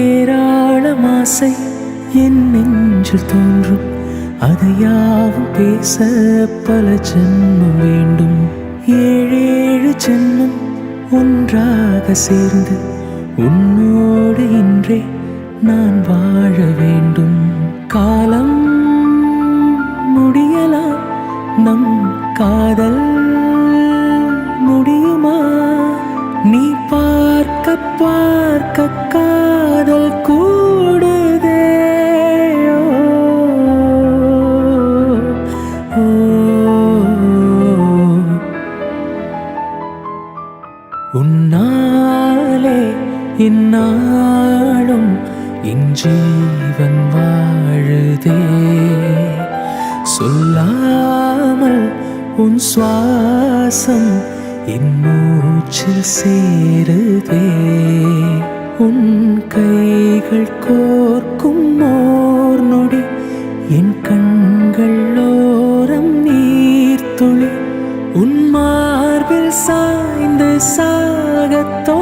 ஏராளம் ஆசை என் நெஞ்சில் தோன்றும், அதையாவும் பேச பல ஜென்மம் வேண்டும். ஏழேழு ஜென்மம் ஒன்றாக சேர்ந்து உன்னோடு இன்றே நான் வாழ வேண்டும். காலம் முடியலாம், நம் காதல் முடியுமா? நீ பார்க்க பார்க்க காதல் கூடுதே. ஓ, உன்னாலே இந்நாளும் என் ஜீவன் வாழுதே. சொல்லாமல் உன் சுவாசம் என் மூச்சில் சேருதே. உன் கைகள் கோர்க்கும் ஓர் நொடி என் கண்கள் ஓரம் நீர்த்துளி. உன் மார்பில் சாய்ந்து சாகத்தோ